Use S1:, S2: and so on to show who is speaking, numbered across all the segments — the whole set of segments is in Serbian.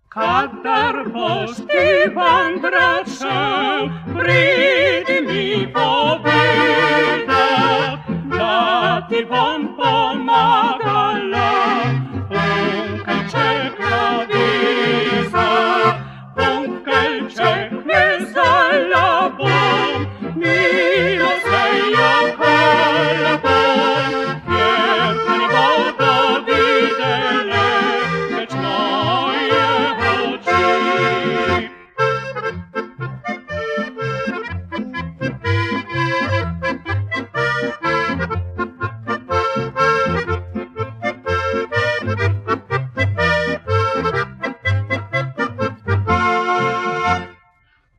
S1: Kadar poštivan braćo, pridi mi povedat, da ti bom pomagala, punkelček visa, punkelček vezala bom, milosejo hvala bom, jer ni bodo videle, več moje oči.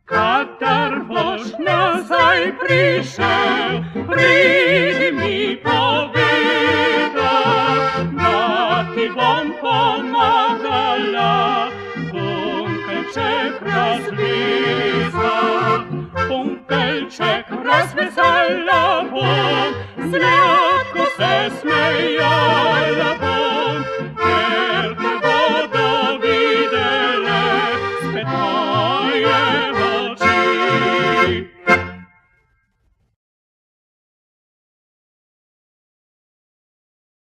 S1: Kadar boš nazaj prišel, pridi mi povedat, da ti bom pomagala, punkelček razvezala